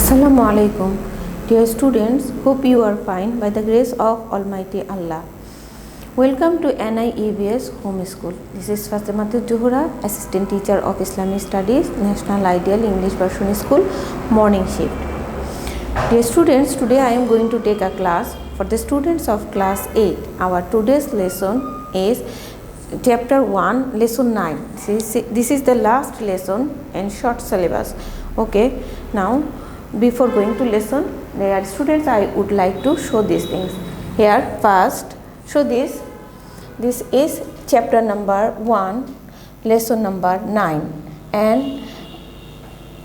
Assalamu alaikum. Dear students, hope you are fine by the grace of Almighty Allah. Welcome to NIEVS Home School. This is Fatimatu Juhura, Assistant Teacher of Islamic Studies, National Ideal English Version School, Morning Shift. Dear students, today I am going to take a class for the students of class 8. Our today's lesson is chapter 1, lesson 9. This is the last lesson in short syllabus. Okay, now before going to lesson, dear students, I would like to show these things. Here first, show this. This is chapter number 1, lesson number 9, and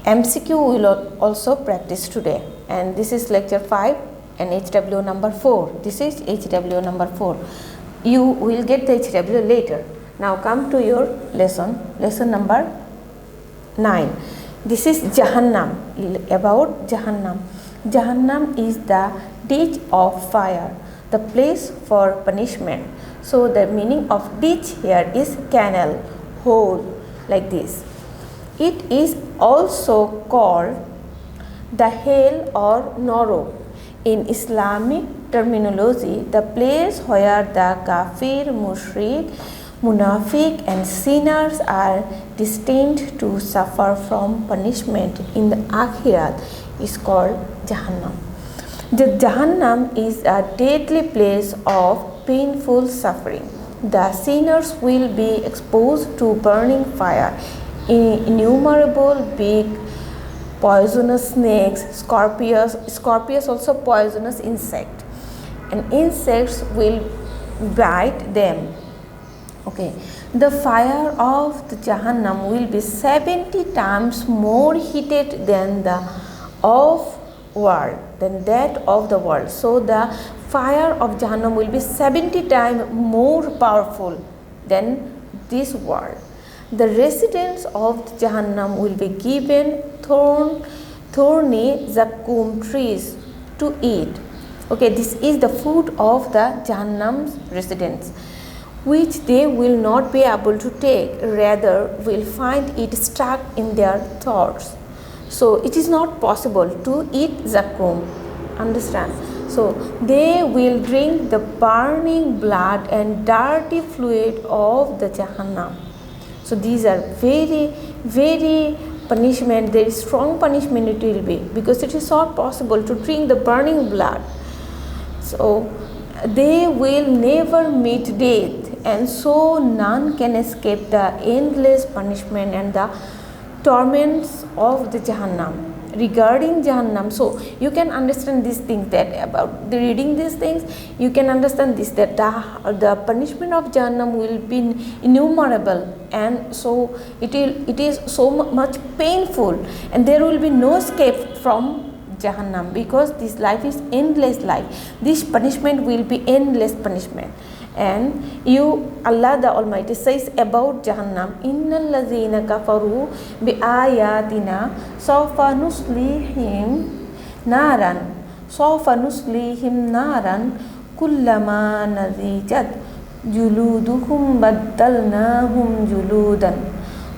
MCQ will also practice today. And this is lecture 5 and HW number 4. This is HW number 4. You will get the HW later. Now come to your lesson number 9. This is Jahannam, about Jahannam. Jahannam is the ditch of fire, the place for punishment. So the meaning of ditch here is canal, hole, like this. It is also called the hell or Noro. In Islamic terminology, the place where the kafir, mushrik, munafiq and sinners are destined to suffer from punishment in the Akhirat is called Jahannam. The Jahannam is a deadly place of painful suffering. The sinners will be exposed to burning fire, innumerable big poisonous snakes, scorpions also poisonous insect, and insects will bite them. Okay, the fire of the Jahannam will be 70 times more heated than that of the world. So the fire of Jahannam will be 70 times more powerful than this world. The residents of the Jahannam will be given thorny zakum trees to eat. Okay, this is the food of the Jahannam's residents, which they will not be able to take, rather will find it stuck in their throats. So it is not possible to eat zakum, understand? So they will drink the burning blood and dirty fluid of the Jahannam. So these are very punishment, very strong punishment it will be, because it is not possible to drink the burning blood. So they will never meet death, and so none can escape the endless punishment and the torments of the Jahannam. Regarding Jahannam, so you can understand these things, that about the reading these things you can understand this, that the punishment of Jahannam will be innumerable, and so it is so much painful, and there will be no escape from Jahannam, because this life is endless life. This punishment will be endless punishment. And Allah the Almighty says about Jahannam, Innal ladhina kafaru bi ayatina sawfa nuslihim naran kullama nadijat juluduhum baddalnahum juludan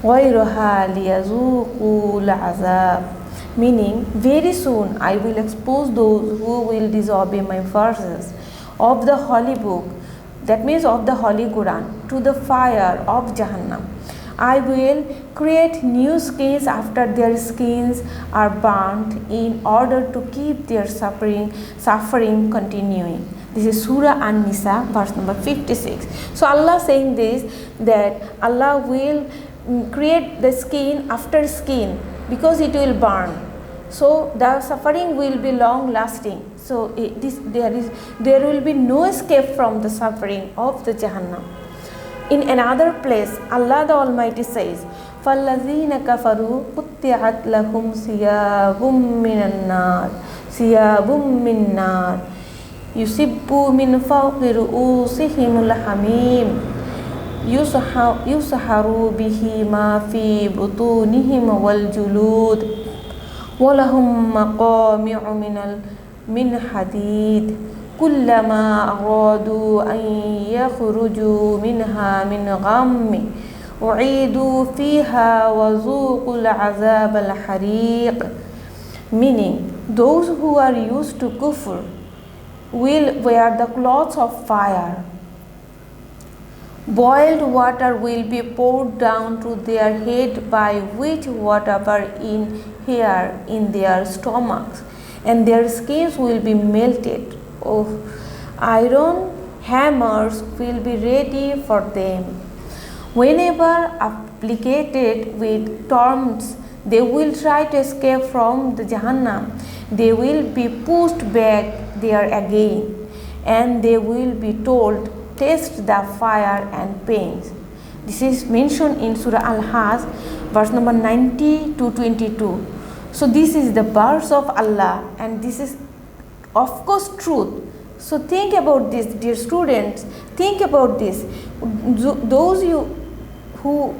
ghayraha liyazuqul azab. Meaning, very soon I will expose those who will disobey my verses of the holy book, that means of the Holy Quran, to the fire of Jahannam. I will create new skins after their skins are burnt, in order to keep their suffering continuing. This is Surah An-Nisa, verse number 56. So Allah saying this, that Allah will create the skin after skin, because it will burn. So the suffering will be long lasting. So there will be no escape from the suffering of the Jahannam. In another place, Allah the Almighty says, فَالَّذِينَ كَفَرُوا قُطِّعَتْ لَهُمْ ثِيَابٌ مِّن نَّارٍ يُصِبُّ مِنْ فَوْقِ رُؤُوسِهِمُ الْحَمِيمُ يُسْحَرُ بِهِ مَا فِي بُطُونِهِمْ وَالْجُلُودُ وَلَهُمْ مَقَامِعُ من حديد كلما أرادوا أن يخرجوا منها من غم أعيدوا فيها وذوقوا العذاب الحريق. Meaning, Those who are used to kufr will wear the clothes of fire. Boiled water will be poured down to their head, by which whatever in here in their stomachs, and their skins will be melted. Oh, iron hammers will be ready for them. Whenever afflicted with torments, they will try to escape from the Jahannam. They will be pushed back there again, and they will be told, taste the fire and pains. This is mentioned in Surah Al-Hajj, verse number 90 to 22. So this is the verse of Allah, and this is of course truth. So think about this, dear students. Think about this. Those who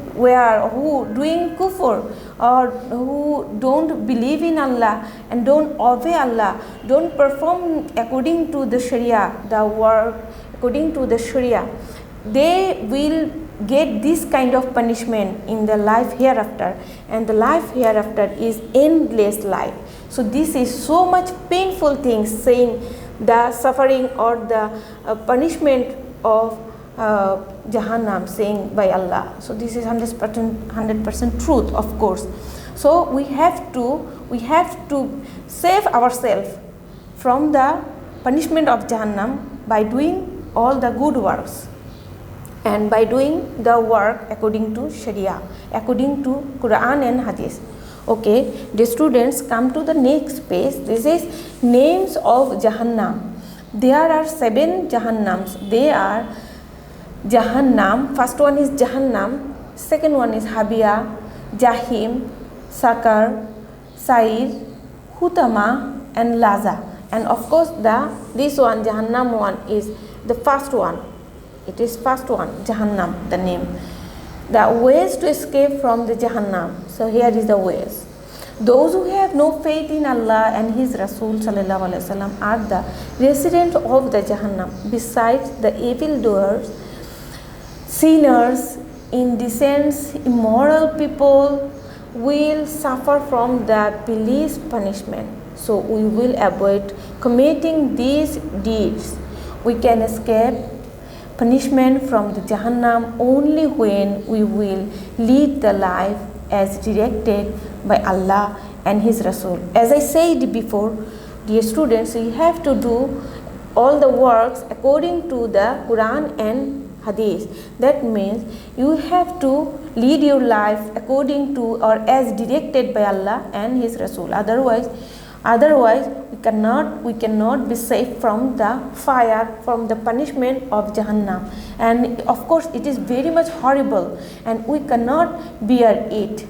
doing kufr, or who don't believe in Allah and don't obey Allah, don't perform according to the Sharia, the work according to the Sharia, they will get this kind of punishment in the life hereafter, and the life hereafter is endless life. So this is so much painful thing, saying the suffering or the punishment of Jahannam, saying by Allah. So this is 100% truth, of course. So we have to save ourselves from the punishment of Jahannam by doing all the good works, and by doing the work according to Sharia, according to Quran and Hadith. Okay, the students, come to the next page. This is names of Jahannam. There are 7 Jahannams. They are Jahannam. First one is Jahannam. Second one is Habia, Jahim, Sakar, Sair, Hutama, and Laza. And of course, this one Jahannam one is the first one. It is first one, Jahannam, the name. The ways to escape from the Jahannam. So here is the ways. Those who have no faith in Allah and His Rasul sallallahu alaihi wasallam are the residents of the Jahannam. Besides, the evildoers, sinners, indecent, immoral people will suffer from the police punishment. So we will avoid committing these deeds. We can escape punishment from the Jahannam only when we will lead the life as directed by Allah and His Rasul. As I said before, dear students, you have to do all the works according to the Quran and Hadith. That means you have to lead your life according to or as directed by Allah and His Rasul. Otherwise we cannot be safe from the fire, from the punishment of Jahannam. And of course it is very much horrible and we cannot bear it.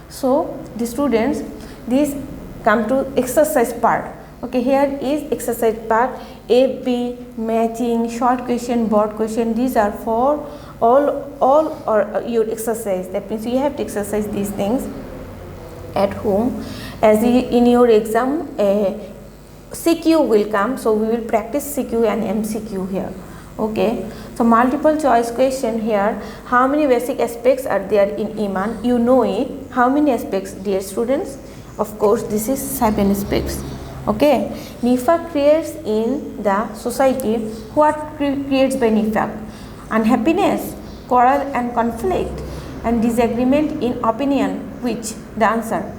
So the students, this come to exercise part. Okay, here is exercise part. A, B, matching, short question, board question. These are for all or your exercise. That means you have to exercise these things at home. As in your exam, CQ will come, so we will practice CQ and MCQ here. Okay, so multiple choice question here. How many basic aspects are there in Iman? You know it. How many aspects, dear students? Of course, this is 7 aspects. Okay, Nifaq creates in the society. What creates by Nifaq? Unhappiness, quarrel and conflict, and disagreement in opinion. Which? The answer.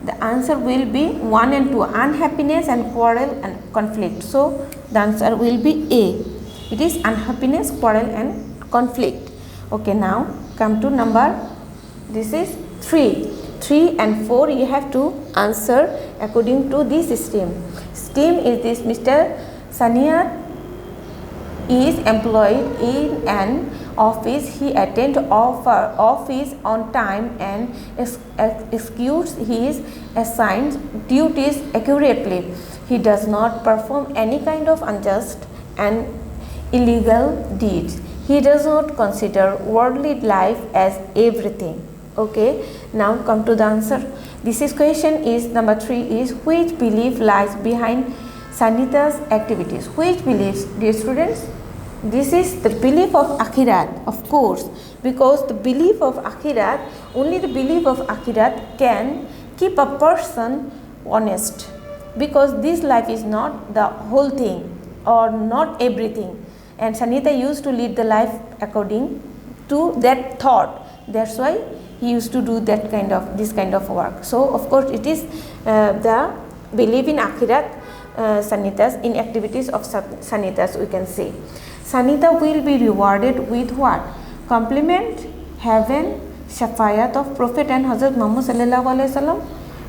The answer will be 1 and 2, unhappiness and quarrel and conflict. So the answer will be A. It is unhappiness, quarrel and conflict. Okay, now come to number, this is 3. 3 and 4 you have to answer according to this stream. Stream is this: Mr. Sania is employed in an office. He attends office on time and executes his assigned duties accurately. He does not perform any kind of unjust and illegal deeds. He does not consider worldly life as everything. Okay, now come to the answer. This is question is number 3 is: which belief lies behind Sanita's activities? Which beliefs, dear students? This is the belief of Akhirat, of course, because the belief of Akhirat, only the belief of Akhirat can keep a person honest. because this life is not the whole thing or not everything, and Sanita used to lead the life according to that thought. That's why he used to do this kind of work. So of course it is the belief in akhirat, Sanita's, in activities of Sanita's, we can say. Sanita will be rewarded with what? Compliment, heaven, shafayat of Prophet and Hazrat Muhammad sallallahu alaihi wasallam.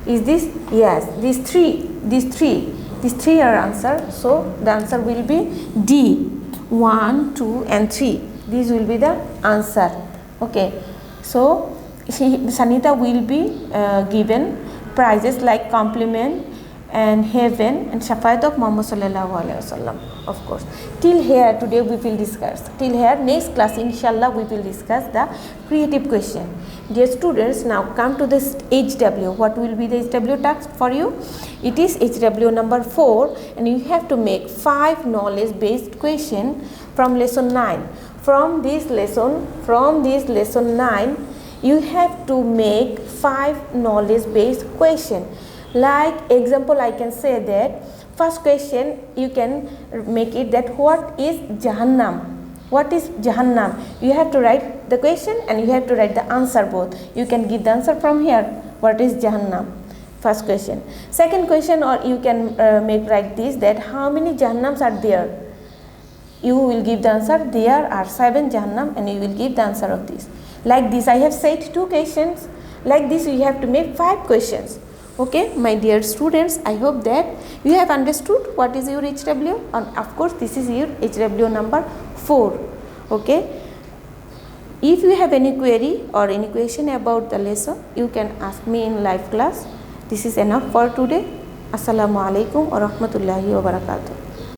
Is this? Yes, these three are answer. So the answer will be D, 1, 2 and 3. These will be the answer. Okay, so Sanita will be given prizes like compliment and heaven and shafayat of Muhammad sallallahu alaihi wasallam. Of course, till here today we will discuss. Till here, next class inshallah we will discuss the creative question. Dear students, now come to this HW. What will be the HW task for you? It is HW number 4, and you have to make 5 knowledge based question from lesson 9. From this lesson 9, you have to make 5 knowledge based question. Like example, I can say that first question you can make it that what is Jahannam? What is Jahannam? You have to write the question and you have to write the answer both. You can give the answer from here. What is Jahannam? First question. Second question, or you can make like this, that how many Jahannams are there? You will give the answer, there are 7 Jahannam, and you will give the answer of this. Like this I have said 2 questions. Like this you have to make 5 questions. Okay, my dear students, I hope that you have understood what is your HW, and of course this is your HW number 4. Okay, if you have any query or any question about the lesson, you can ask me in live class. This is enough for today. Assalamu alaikum wa rahmatullahi wa barakatuh.